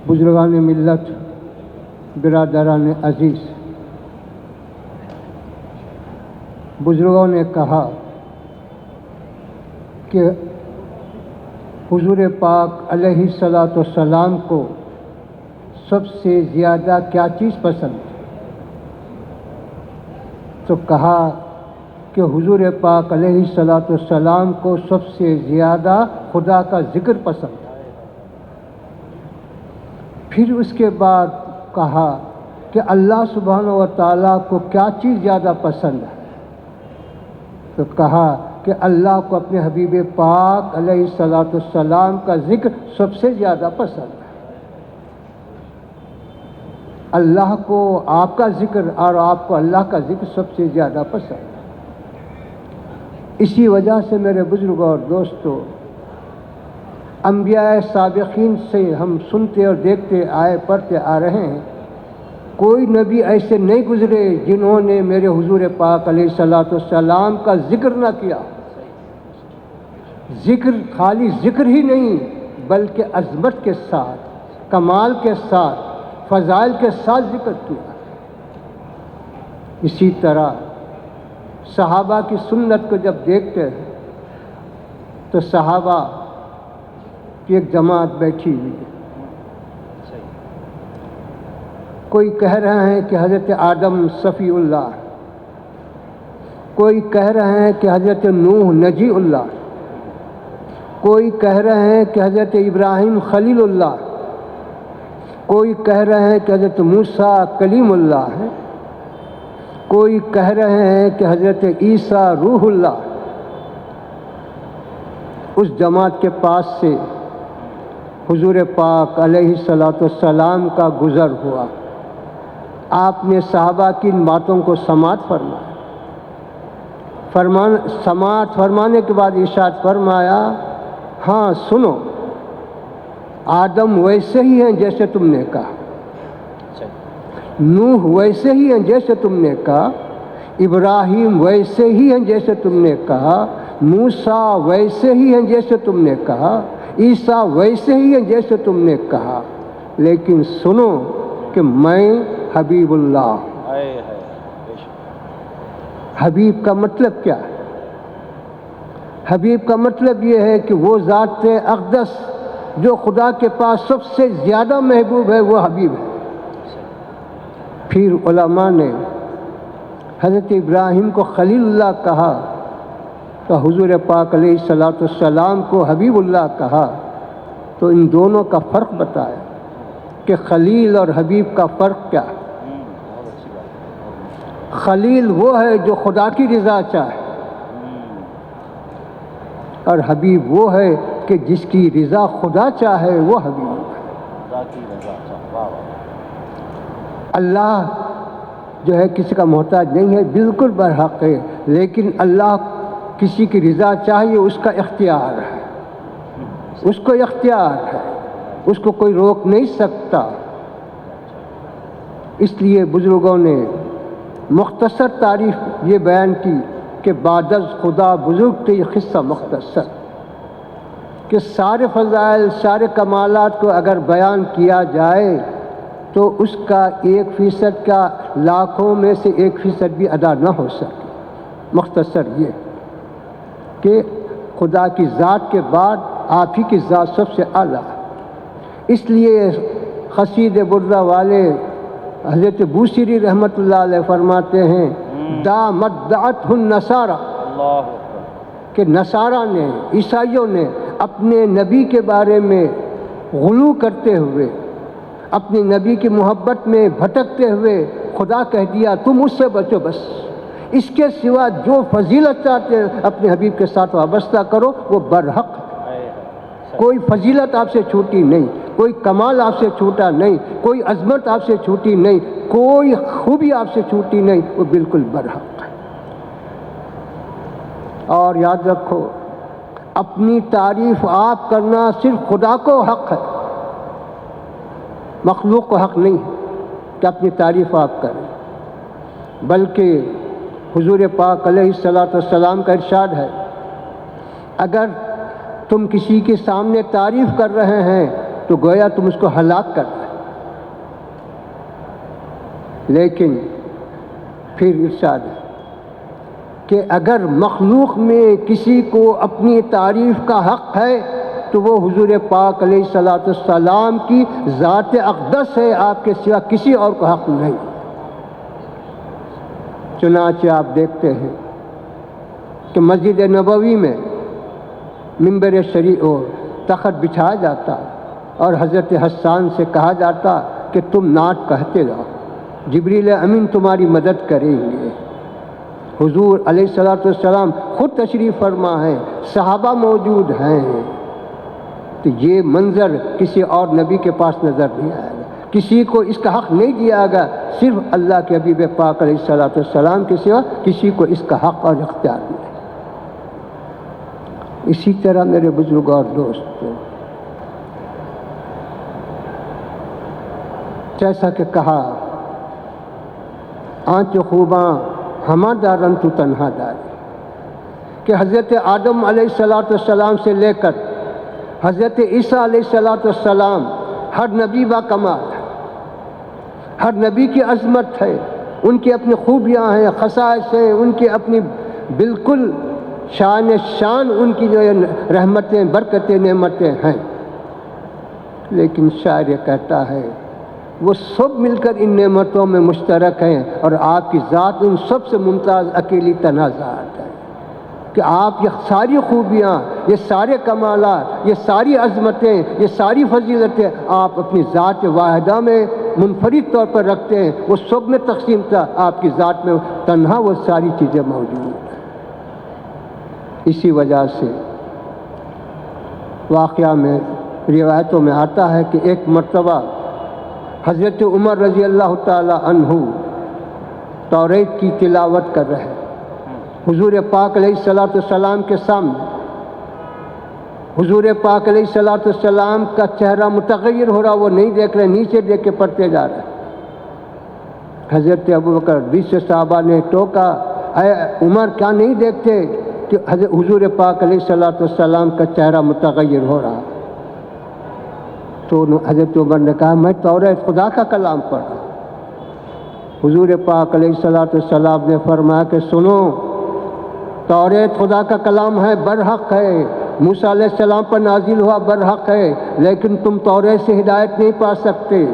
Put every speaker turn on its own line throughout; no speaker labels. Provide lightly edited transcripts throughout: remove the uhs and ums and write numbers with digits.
بزرگان ملت، برادران عزیز، بزرگوں نے کہا کہ حضور پاک علیہ الصلاۃ والسلام کو سب سے زیادہ کیا چیز پسند ہے؟ تو کہا کہ حضور پاک علیہ الصلاۃ والسلام کو سب سے زیادہ خدا کا ذکر پسند ہے۔ پھر اس کے بعد کہا کہ اللہ سبحانہ و تعالیٰ کو کیا چیز زیادہ پسند ہے؟ تو کہا کہ اللہ کو اپنے حبیب پاک علیہ الصلاۃ والسلام کا ذکر سب سے زیادہ پسند ہے۔ اللہ کو آپ کا ذکر اور آپ کو اللہ کا ذکر سب سے زیادہ پسند ہے۔ اسی وجہ سے میرے بزرگوں اور دوستوں، انبیاء سابقین سے ہم سنتے اور دیکھتے آئے، پڑھتے آ رہے ہیں، کوئی نبی ایسے نہیں گزرے جنہوں نے میرے حضور پاک علیہ الصلاۃ والسلام کا ذکر نہ کیا۔ ذکر خالی ذکر ہی نہیں بلکہ عظمت کے ساتھ، کمال کے ساتھ، فضائل کے ساتھ ذکر کیا۔ اسی طرح صحابہ کی سنت کو جب دیکھتے ہیں تو صحابہ کی ایک جماعت بیٹھی ہوئی ہے۔ کوئی کہہ رہے ہیں کہ حضرت آدم صفی اللہ، کوئی کہہ رہے ہیں کہ حضرت نوح نجی اللہ، کوئی کہہ رہے ہیں کہ حضرت ابراہیم خلیل اللہ، کوئی کہہ رہے ہیں کہ حضرت موسیٰ کلیم اللہ ہے، کوئی کہہ رہے ہیں کہ حضرت عیسیٰ روح اللہ۔ اس جماعت کے پاس سے حضور پاک علیہ الصلاۃ والسلام کا گزر ہوا۔ آپ نے صحابہ کی ان باتوں کو سماعت سماعت فرمانے کے بعد ارشاد فرمایا، ہاں سنو، آدم ویسے ہی ہیں جیسے تم نے کہا، نوح ویسے ہی ہیں جیسے تم نے کہا، ابراہیم ویسے ہی ہیں جیسے تم نے کہا، موسیٰ ویسے ہی ہیں جیسے تم نے کہا، عیسیٰ ویسے ہی ہیں جیسے تم نے کہا، لیکن سنو کہ میں حبیب اللہ۔ حبیب کا مطلب کیا ہے؟ حبیب کا مطلب یہ ہے کہ وہ ذات اقدس جو خدا کے پاس سب سے زیادہ محبوب ہے، وہ حبیب ہے۔ پھر علماء نے حضرت ابراہیم کو خلیل اللہ کہا تو حضور پاک علیہ الصلاۃ والسلام کو حبیب اللہ کہا، تو ان دونوں کا فرق بتایا کہ خلیل اور حبیب کا فرق کیا ہے۔ خلیل وہ ہے جو خدا کی رضا چاہے، اور حبیب وہ ہے کہ جس کی رضا خدا چاہے، وہ حبیب ہے۔ اللہ جو ہے کسی کا محتاج نہیں ہے، بالکل برحق ہے، لیکن اللہ کسی کی رضا چاہیے، اس کا اختیار ہے، اس کو اختیار ہے، اس کو کوئی روک نہیں سکتا۔ اس لیے بزرگوں نے مختصر تعریف یہ بیان کی کہ بعد از خدا بزرگ تھے، یہ قصہ مختصر، کہ سارے فضائل، سارے کمالات کو اگر بیان کیا جائے تو اس کا 1% کا لاکھوں میں سے 1% بھی ادا نہ ہو سکے۔ مختصر یہ کہ خدا کی ذات کے بعد آپ ہی کی ذات سب سے اعلیٰ ہے۔ اس لیے قصید بردہ والے حضرت بوصیری رحمۃ اللہ علیہ فرماتے ہیں، دامت دعتہ النصارى، کہ نصارہ نے، عیسائیوں نے اپنے نبی کے بارے میں غلو کرتے ہوئے، اپنی نبی کی محبت میں بھٹکتے ہوئے خدا کہہ دیا تم اس سے بچو، بس اس کے سوا جو فضیلت چاہتے اپنے حبیب کے ساتھ وابستہ کرو، وہ برحق ہے۔ کوئی فضیلت آپ سے چھوٹی نہیں، کوئی کمال آپ سے چھوٹا نہیں، کوئی عظمت آپ سے چھوٹی نہیں، کوئی خوبی آپ سے چھوٹی نہیں، وہ بالکل برحق ہے۔ اور یاد رکھو، اپنی تعریف آپ کرنا صرف خدا کو حق ہے، مخلوق کو حق نہیں ہے کہ اپنی تعریف آپ کریں، بلکہ حضور پاک علیہ الصلاۃ والسلام کا ارشاد ہے، اگر تم کسی کے سامنے تعریف کر رہے ہیں تو گویا تم اس کو ہلاک کر رہے. لیکن پھر ارشاد ہے کہ اگر مخلوق میں کسی کو اپنی تعریف کا حق ہے تو وہ حضور پاک علیہ الصلوۃ والسلام کی ذات اقدس ہے، آپ کے سوا کسی اور کو حق نہیں. چنانچہ آپ دیکھتے ہیں کہ مسجد نبوی میں منبر شریف اور تخت بچھایا جاتا اور حضرت حسان سے کہا جاتا کہ تم نعت کہتے رہو، جبریل امین تمہاری مدد کریں گے. حضور علیہ الصلوۃ والسلام خود تشریف فرما ہے، صحابہ موجود ہیں. تو یہ منظر کسی اور نبی کے پاس نظر نہیں آئے گا، کسی کو اس کا حق نہیں دیا گا، صرف اللہ کے حبیب پاک علیہ الصلوۃ والسلام کے سوا کسی کو اس کا حق اور اختیار نہیں. اسی طرح میرے بزرگ اور دوستوں، جیسا کہ کہا آنچ خوباں ہما دارن تو تنہا داری، کہ حضرت آدم علیہ الصلوۃ والسلام سے لے کر حضرت عیسیٰ علیہ الصلوۃ والسلام ہر نبی با کمال ہے، ہر نبی کی عظمت ہے، ان کی اپنی خوبیاں ہیں، خصائص ہیں، ان کی اپنی بالکل شان ان کی جو رحمتیں برکتیں نعمتیں ہیں. لیکن شاعر کہتا ہے وہ سب مل کر ان نعمتوں میں مشترک ہیں اور آپ کی ذات ان سب سے ممتاز اکیلی تنہا ذات ہے، کہ آپ یہ ساری خوبیاں، یہ سارے کمالات، یہ ساری عظمتیں، یہ ساری فضیلتیں آپ اپنی ذات واحدہ میں منفرد طور پر رکھتے ہیں. وہ سب میں تقسیم تھا، آپ کی ذات میں تنہا وہ ساری چیزیں موجود ہیں. اسی وجہ سے واقعہ میں روایتوں میں آتا ہے کہ ایک مرتبہ حضرت عمر رضی اللہ تعالی عنہ توریت کی تلاوت کر رہے حضور پاک علیہ الصلوۃ والسلام کے سامنے. حضور پاک علیہ الصلوۃ والسلام کا چہرہ متغیر ہو رہا، وہ نہیں دیکھ رہے، نیچے دیکھ کے پڑھتے جا رہے. حضرت ابوبکر دوسرے صحابہ نے ٹوکا، اے عمر کیا نہیں دیکھتے کہ حضور پاک علیہ الصلوۃ والسلام کا چہرہ متغیر ہو رہا؟ تو حضرت عمر نے کہا میں توریت خدا کا کلام پڑھ رہا ہوں. حضور پاک علیہ الصلوۃ والسلام نے فرمایا کہ سنو، توریت خدا کا کلام ہے، برحق ہے، موسیٰ علیہ السلام پر نازل ہوا، برحق ہے، لیکن تم توریت سے ہدایت نہیں پا سکتے،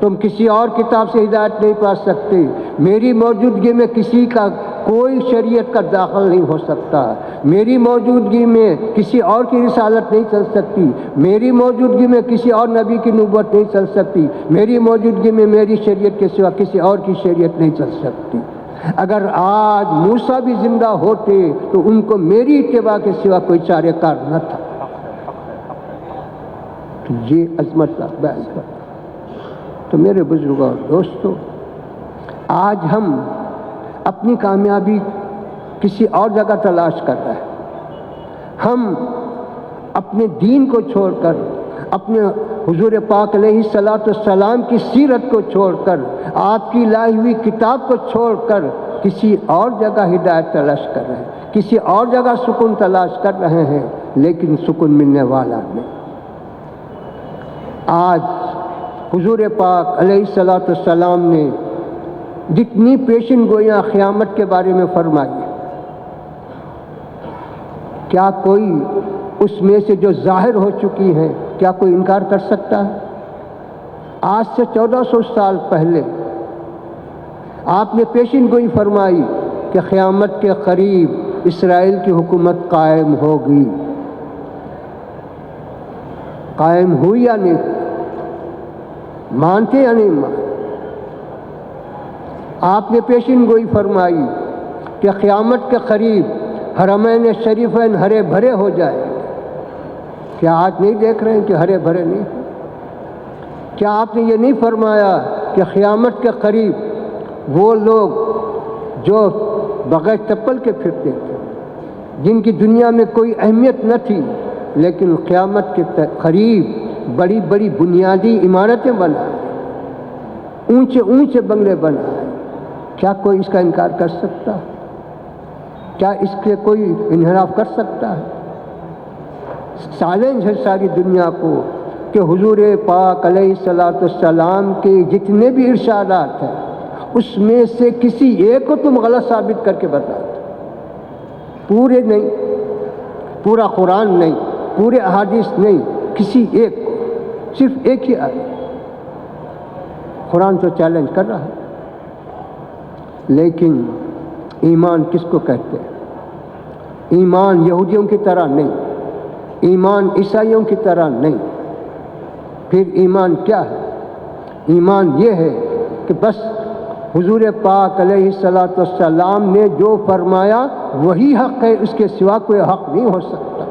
تم کسی اور کتاب سے ہدایت نہیں پا سکتے. میری موجودگی میں کسی کا کوئی شریعت کا داخل نہیں ہو سکتا، میری موجودگی میں کسی اور کی رسالت نہیں چل سکتی، میری موجودگی میں کسی اور نبی کی نبوت نہیں چل سکتی، میری موجودگی میں میری شریعت کے سوا کسی اور کی شریعت نہیں چل سکتی. اگر آج موسیٰ بھی زندہ ہوتے تو ان کو میری اتباع کے سوا کوئی چارہ کار نہ تھا. تو یہ عظمت کا بیان کرتا. تو میرے بزرگوں اور دوستوں، آج ہم اپنی کامیابی کسی اور جگہ تلاش کر رہے ہیں. ہم اپنے دین کو چھوڑ کر، اپنے حضور پاک علیہ الصلوۃ والسلام کی سیرت کو چھوڑ کر، آپ کی لائی ہوئی کتاب کو چھوڑ کر کسی اور جگہ ہدایت تلاش کر رہے ہیں، کسی اور جگہ سکون تلاش کر رہے ہیں، لیکن سکون ملنے والا نہیں. آج حضور پاک علیہ الصلوۃ والسلام نے جتنی پیشن گوئیاں قیامت کے بارے میں فرمائی، کیا کوئی اس میں سے جو ظاہر ہو چکی ہیں کیا کوئی انکار کر سکتا ہے؟ آج سے 1400 سال پہلے آپ نے پیشن گوئی فرمائی کہ قیامت کے قریب اسرائیل کی حکومت قائم ہوگی. قائم ہوئی یا نہیں؟ مانتے یا نہیں مانتے؟ آپ نے پیشن گوئی فرمائی کہ قیامت کے قریب حرمین شریفین ہرے بھرے ہو جائے. کیا آج نہیں دیکھ رہے ہیں کہ ہرے بھرے نہیں؟ کیا آپ نے یہ نہیں فرمایا کہ قیامت کے قریب وہ لوگ جو بغیر چپل کے پھرتے تھے، جن کی دنیا میں کوئی اہمیت نہ تھی، لیکن قیامت کے قریب بڑی بڑی بنیادی عمارتیں بنائیں، اونچے اونچے بنگلے بنائیں، کیا کوئی اس کا انکار کر سکتا ہے؟ کیا اس کے کوئی انحراف کر سکتا ہے؟ چیلنج ہے ساری دنیا کو، کہ حضور پاک علیہ الصلوۃ والسلام کے جتنے بھی ارشادات ہیں اس میں سے کسی ایک کو تم غلط ثابت کر کے بتا دو، پورے نہیں، پورا قرآن نہیں، پورے احادیث نہیں، کسی ایک کو، صرف ایک ہی آیت۔ قرآن تو چیلنج کر رہا ہے، لیکن ایمان کس کو کہتے ہیں؟ ایمان یہودیوں کی طرح نہیں، ایمان عیسائیوں کی طرح نہیں، پھر ایمان کیا ہے؟ ایمان یہ ہے کہ بس حضور پاک علیہ الصلوۃ والسلام نے جو فرمایا وہی حق ہے، اس کے سوا کوئی حق نہیں ہو سکتا۔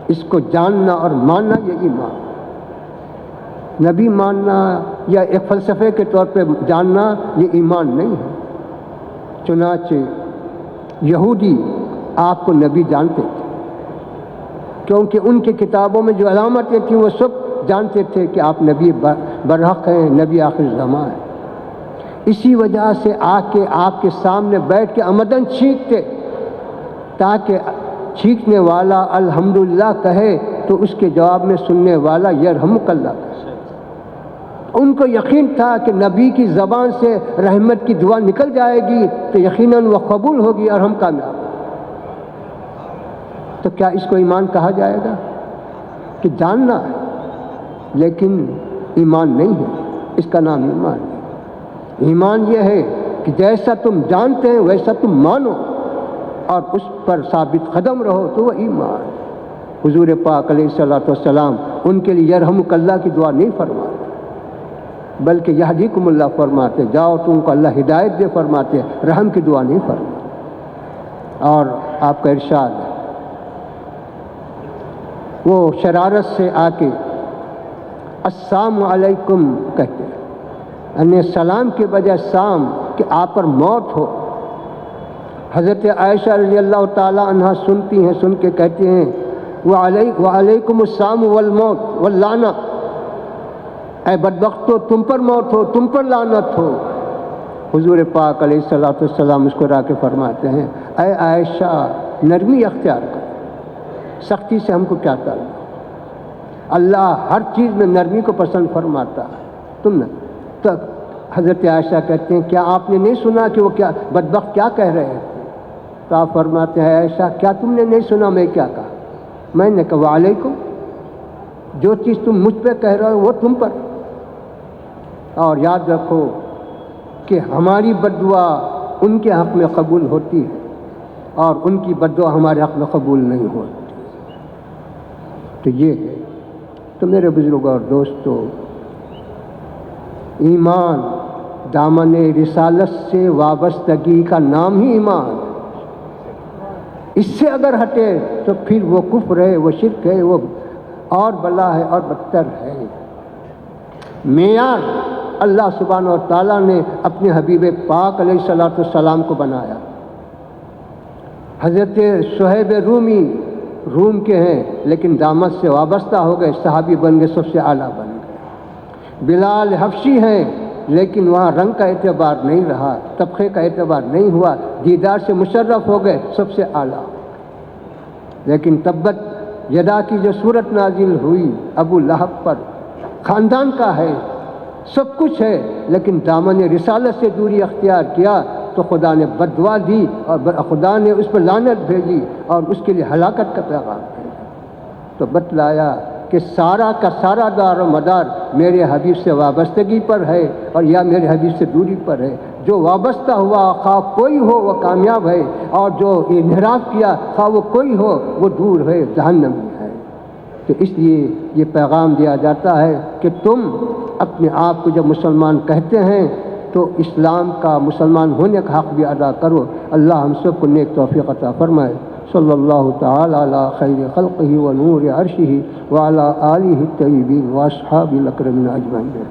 اس کو جاننا اور ماننا یہ ایمان، نبی ماننا یا ایک فلسفے کے طور پہ جاننا یہ ایمان نہیں ہے۔ چنانچہ یہودی آپ کو نبی جانتے تھے، کیونکہ ان کی کتابوں میں جو علامتیں تھیں وہ سب جانتے تھے کہ آپ نبی برحق ہیں، نبی آخر زمان ہیں۔ اسی وجہ سے آ کے آپ کے سامنے بیٹھ کے عمدن چھینکتے، تاکہ چھینکنے والا الحمدللہ کہے تو اس کے جواب میں سننے والا یرحمک اللہ کہے۔ ان کو یقین تھا کہ نبی کی زبان سے رحمت کی دعا نکل جائے گی تو یقیناً وہ قبول ہوگی اور ہم کامیاب ہوں۔ تو کیا اس کو ایمان کہا جائے گا؟ کہ جاننا ہے لیکن ایمان نہیں ہے، اس کا نام ایمان ہے۔ ایمان یہ ہے کہ جیسا تم جانتے ہیں ویسا تم مانو اور اس پر ثابت قدم رہو، تو وہ ایمان۔ حضور پاک علیہ الصلوۃ والسلام ان کے لیے یرحمک اللہ کی دعا نہیں فرماتے، بلکہ یہدیکم اللہ فرماتے، جاؤ تم کو اللہ ہدایت دے فرماتے، رحم کی دعا نہیں فرماتے۔ اور آپ کا ارشاد ہے، وہ شرارت سے آ کے السلام علیکم کہتے ہیں، یعنی سلام کے بجائے سام، کہ آپ پر موت ہو۔ حضرت عائشہ رضی اللہ تعالیٰ عنہ سنتی ہیں، سن کے کہتے ہیں وعلیکم السلام والموت واللعنہ، اے بدبختو تم پر موت ہو، تم پر لعنت ہو۔ حضور پاک علیہ الصلوۃ والسلام مسکرا کے فرماتے ہیں، اے عائشہ نرمی اختیار کر، سختی سے ہم کو کیا تعلق؟ اللہ ہر چیز میں نرمی کو پسند فرماتا ہے۔ تم نے تو حضرت عائشہ کہتے ہیں کیا آپ نے نہیں سنا کہ وہ کیا بدبخت کیا کہہ رہے تھے؟ تو آپ فرماتے ہیں عائشہ کیا تم نے نہیں سنا میں کیا کہا؟ میں نے کہا وعلیکم، جو چیز تم مجھ پہ کہہ رہے ہو وہ تم پر۔ اور یاد رکھو کہ ہماری بددعا ان کے حق میں قبول ہوتی ہے اور ان کی بددعا ہمارے حق میں قبول نہیں ہوتی۔ تو یہ ہے۔ تو میرے بزرگوں اور دوستو، ایمان دامن رسالت سے وابستگی کا نام ہی ایمان۔ اس سے اگر ہٹے تو پھر وہ کفر ہے، وہ شرک ہے، وہ اور بلا ہے اور بدتر ہے۔ معیار اللہ سبحانہ و تعالیٰ نے اپنے حبیب پاک علیہ الصلوۃ والسلام کو بنایا۔ حضرت صہیب رومی روم کے ہیں لیکن دامت سے وابستہ ہو گئے، صحابی بن گئے، سب سے اعلیٰ بن گئے۔ بلال حبشی ہیں لیکن وہاں رنگ کا اعتبار نہیں رہا، طبقے کا اعتبار نہیں ہوا، دیدار سے مشرف ہو گئے، سب سے اعلیٰ۔ لیکن تبت یدا کی جو صورت نازل ہوئی ابو لہب پر، خاندان کا ہے، سب کچھ ہے، لیکن دامن رسالت سے دوری اختیار کیا تو خدا نے بددعا دی اور خدا نے اس پر لعنت بھیجی اور اس کے لیے ہلاکت کا پیغام بھیجا۔ تو بتلایا کہ سارا کا سارا دار و مدار میرے حبیب سے وابستگی پر ہے اور یا میرے حبیب سے دوری پر ہے۔ جو وابستہ ہوا خواہ کوئی ہو وہ کامیاب ہے، اور جو انحراف کیا خواہ وہ کوئی ہو وہ دور ہے، جہنم میں ہے۔ تو اس لیے یہ پیغام دیا جاتا ہے کہ تم اپنے آپ کو جب مسلمان کہتے ہیں تو اسلام کا، مسلمان ہونے کا حق بھی ادا کرو۔ اللہ ہم سب کو نیک توفیق عطا فرمائے۔ صلی اللہ تعالی علی خیر خلقہ و نور عرشہ وعلی آلہ الطیبین و اصحابہ الاکرمین اجمعین۔